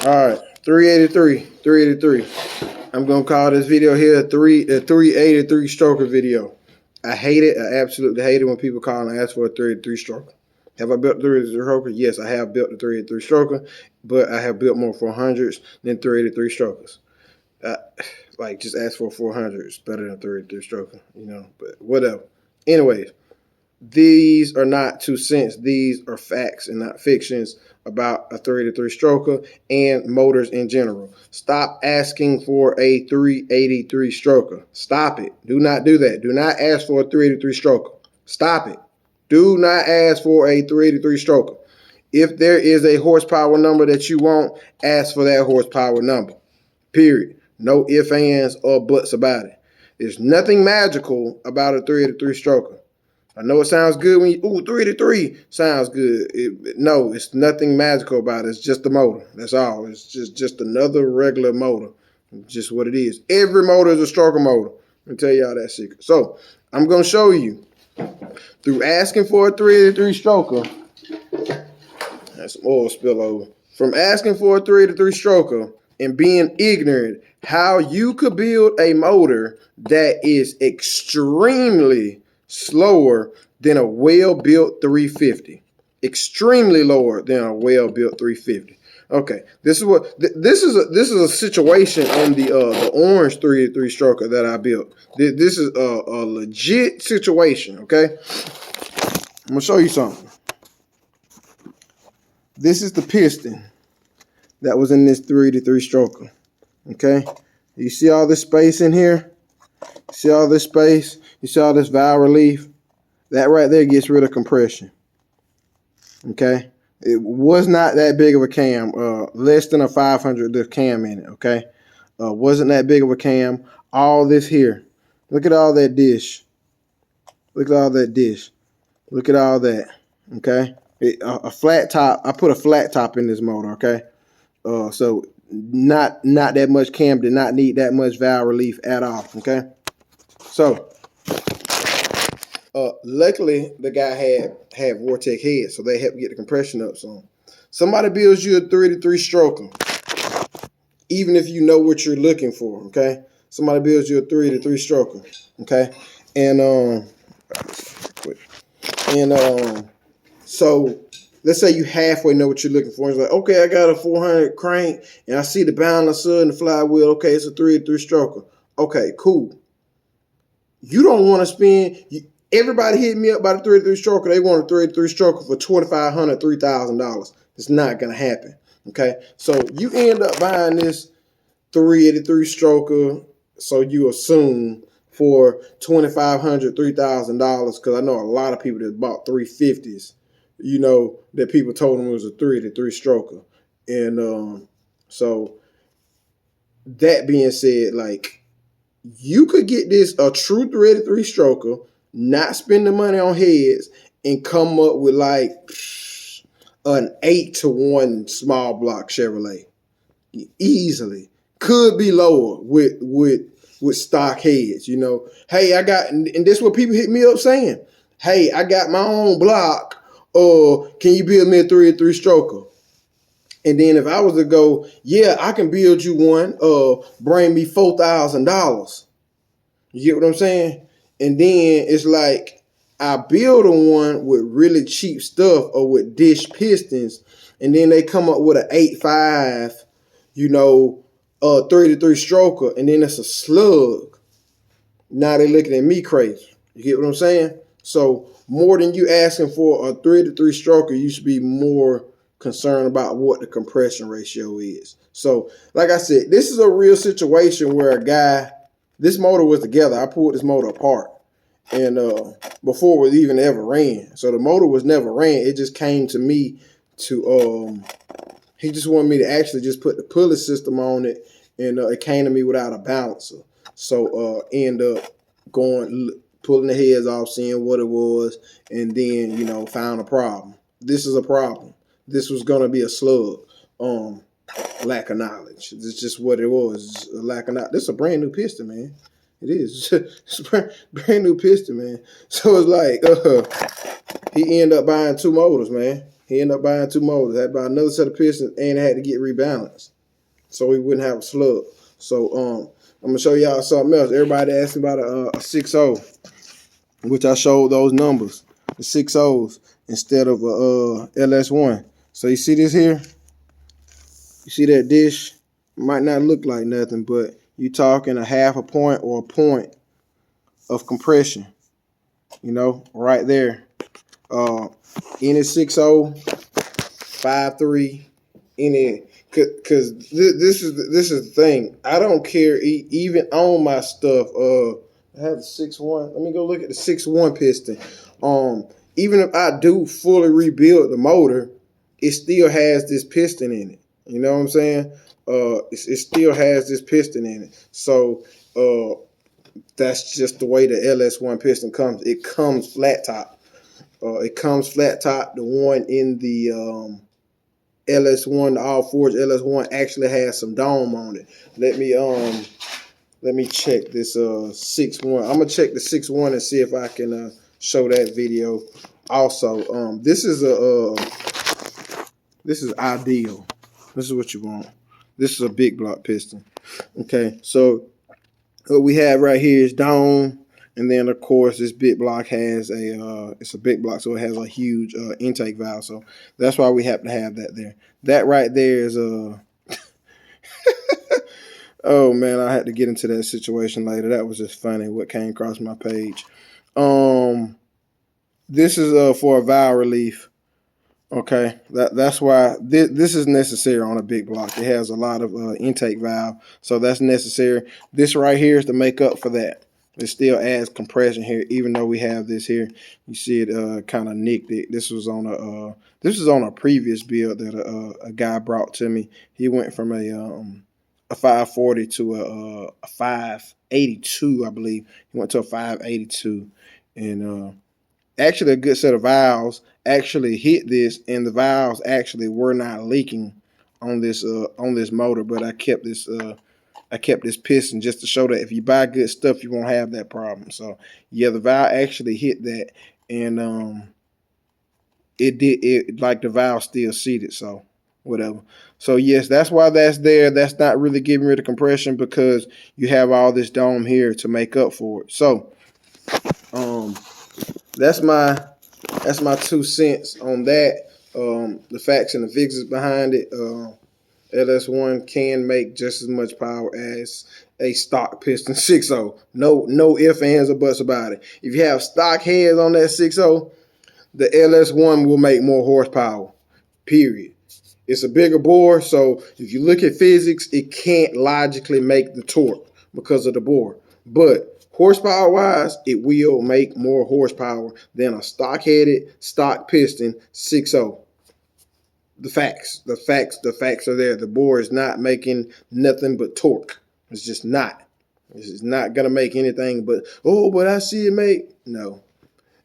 All right, 383. I'm gonna call this video here a 383 stroker video. I hate it. I absolutely hate it when people call and ask for a 383 stroker. Have I built the 383 stroker? Yes, I have built the 383 stroker, but I have built more 400s than 383 strokers. Like, just ask for 400s better than 383 stroker, but whatever. Anyways, these are not 2 cents. These are facts and not fictions about a 383 stroker and motors in general. Stop asking for a 383 stroker. Stop it. Do not do that. Do not ask for a 383 stroker. Stop it. Do not ask for a 383 stroker. If there is a horsepower number that you want, ask for that horsepower number. Period. No ifs, ands, or buts about it. There's nothing magical about a 383 stroker. I know it sounds good when you, 383 sounds good. No, it's nothing magical about it. It's just a motor. That's all. It's just another regular motor. Just what it is. Every motor is a stroker motor. Let me tell y'all that secret. So I'm going to show you through asking for a 383 stroker. That's some oil spillover. From asking for a 383 stroker and being ignorant, how you could build a motor that is extremely slower than a well-built 350. Extremely lower than a well-built 350. Okay, this is a situation on the orange 383 stroker that I built. This is a legit situation. Okay, I'm gonna show you something. This is the piston that was in this 383 stroker. Okay, you see all this space in here? See all this space? You see all this valve relief? That right there gets rid of compression. Okay? It was not that big of a cam. Less than a 500 cam in it. Okay? Wasn't that big of a cam. All this here. Look at all that dish. Look at all that dish. Look at all that. Okay? A flat top. I put a flat top in this motor. Okay? So not that much cam. Did not need that much valve relief at all. Okay? So, luckily the guy had Vortex head, so they helped get the compression up some. Somebody builds you a 383 stroker, even if you know what you're looking for, okay? Somebody builds you a 383 stroker, okay? So let's say you halfway know what you're looking for. It's like, okay, I got a 400 crank, and I see the balancer and the flywheel. Okay, it's a 383 stroker. Okay, cool. You don't want to spend. Everybody hit me up by the 383 stroker. They want a 383 stroker for $2,500, $3,000. It's not gonna happen. Okay, so you end up buying this 383 stroker. So you assume for $2,500, $3,000, because I know a lot of people that bought 350s. That people told them it was a 383 stroker, and so that being said, like, you could get this a true 383 stroker, not spend the money on heads, and come up with like an 8-to-1 small block Chevrolet. Easily. Could be lower with stock heads, Hey, and this is what people hit me up saying. Hey, I got my own block. Can you build me a 383 stroker? And then if I was to go, yeah, I can build you one, bring me $4,000. You get what I'm saying? And then it's like I build a one with really cheap stuff or with dish pistons, and then they come up with an 8.5, 383 stroker, and then it's a slug. Now they looking at me crazy. You get what I'm saying? So more than you asking for a 383 stroker, you should be more concerned about what the compression ratio is. So, like I said, this is a real situation where this motor was together. I pulled this motor apart, and before it was even ever ran. So the motor was never ran. It just came to me to he just wanted me to actually just put the pulley system on it, and it came to me without a balancer. So end up pulling the heads off, seeing what it was, and then found a problem. This is a problem. This was gonna be a slug. Lack of knowledge. It's just what it was. A lack of knowledge. This is a brand new piston, man. It is. It's a brand new piston, man. So it's like he ended up buying 2 motors, man. He ended up buying 2 motors. Had to buy another set of pistons, and it had to get rebalanced so he wouldn't have a slug. So I'm gonna show y'all something else. Everybody asked about a 6.0, which I showed those numbers, the 6.0s instead of a LS1. So you see this here? You see that dish? Might not look like nothing, but you talking a half a point or a point of compression. You know, right there. Any 6.0, 5.3, any, cause this is the thing. I don't care even on my stuff. I have the 6.1. Let me go look at the 6.1 piston. Even if I do fully rebuild the motor, it still has this piston in it. You know what I'm saying? It still has this piston in it. So that's just the way the LS1 piston comes. It comes flat top. It comes flat top. The one in the LS1, the all forged LS1, actually has some dome on it. Let me check this 6.1. I'm gonna check the 6.1 and see if I can show that video. Also, this is ideal. This is what you want. This is a big block piston. Okay, so what we have right here is dome, and then of course this big block has it's a big block, so it has a huge intake valve. So that's why we have to have that there. That right there is oh man, I had to get into that situation later. That was just funny what came across my page. This is for a valve relief. Okay, that's why this is necessary on a big block. It has a lot of intake valve, so that's necessary. This right here is to make up for that. It still adds compression here, even though we have this here. You see it kind of nicked it. This was on a previous build that a guy brought to me. He went from a 540 to a 582, I believe. He went to a 582, and actually a good set of valves actually hit this, and the valves actually were not leaking on this motor. But I kept this piston just to show that if you buy good stuff, you won't have that problem. So yeah, the valve actually hit that, and it like the valve still seated, so whatever. So yes, that's why that's there. That's not really giving rid of compression because you have all this dome here to make up for it. So that's my 2 cents on that. The facts and the figures behind it. LS1 can make just as much power as a stock piston 6.0. No ifs, ands, or buts about it. If you have stock heads on that 6.0, the LS1 will make more horsepower, period. It's a bigger bore, so if you look at physics, it can't logically make the torque because of the bore. But horsepower-wise, it will make more horsepower than a stock-headed, stock piston 6.0. The facts are there. The bore is not making nothing but torque. It's just not. It's just not going to make anything but, oh, but I see it make. No.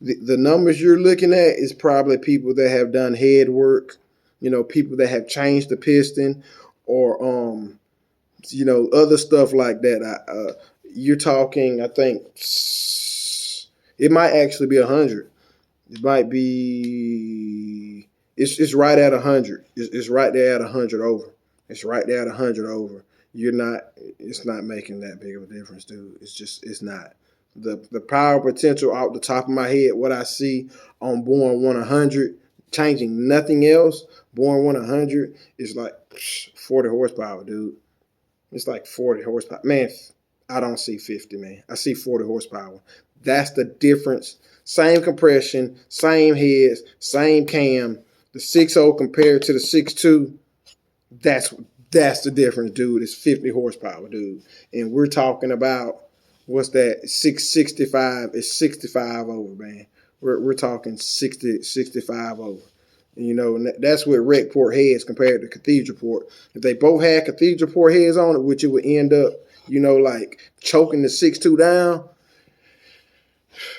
The numbers you're looking at is probably people that have done head work, you know, people that have changed the piston, or, you know, other stuff like that. You're talking, I think, it might actually be 100. It might be, it's right at 100. It's right there at 100 over. It's right there at 100 over. It's not making that big of a difference, dude. It's not. The power potential off the top of my head, what I see on Born 100, changing nothing else, Born 100 is like 40 horsepower, dude. It's like 40 horsepower. Man, I don't see 50, man. I see 40 horsepower. That's the difference. Same compression, same heads, same cam. The 6.0 compared to the 6.2, that's the difference, dude. It's 50 horsepower, dude. And we're talking about, what's that? 665. It's 65 over, man. We're talking 65 over. And, you know, and that's with rec port heads compared to cathedral port. If they both had cathedral port heads on it, which it would end up, you know, like choking the 6.2 down,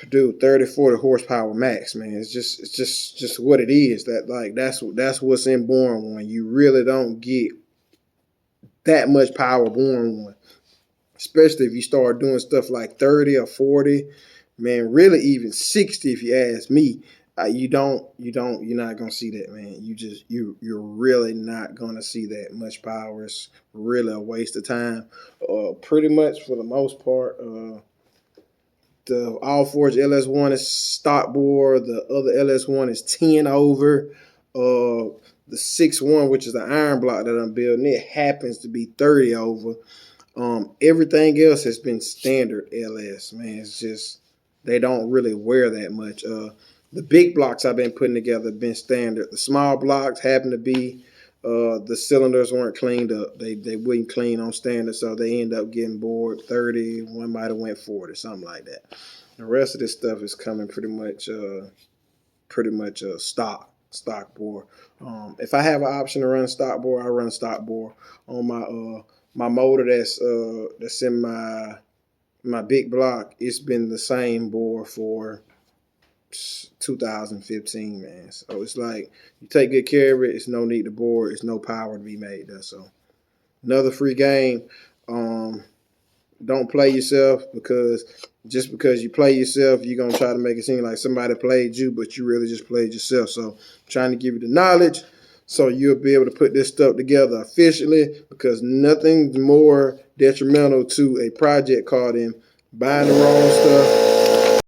dude, 30, 40 horsepower max, man. It's just what it is. That's what's in Born One. You really don't get that much power Born One, especially if you start doing stuff like 30 or 40, man. Really even 60, if you ask me. You're not gonna see that, man. You're really not gonna see that much power. It's really a waste of time. Pretty much for the most part, the All Forge LS1 is stock bore. The other LS1 is 10 over. The 6-1, which is the iron block that I'm building, it happens to be 30 over. Everything else has been standard LS, man. It's just they don't really wear that much. The big blocks I've been putting together have been standard. The small blocks happen to be the cylinders weren't cleaned up. They wouldn't clean on standard, so they end up getting bored 30. One might have went 40, something like that. The rest of this stuff is coming pretty much stock bore. If I have an option to run stock bore, I run stock bore on my motor that's in my big block. It's been the same bore for 2015, man. So it's like you take good care of it. It's no need to bore. It's no power to be made there. So another free game. Don't play yourself, because just because you play yourself, you're going to try to make it seem like somebody played you, but you really just played yourself. So I'm trying to give you the knowledge so you'll be able to put this stuff together efficiently, because nothing's more detrimental to a project called in buying the wrong stuff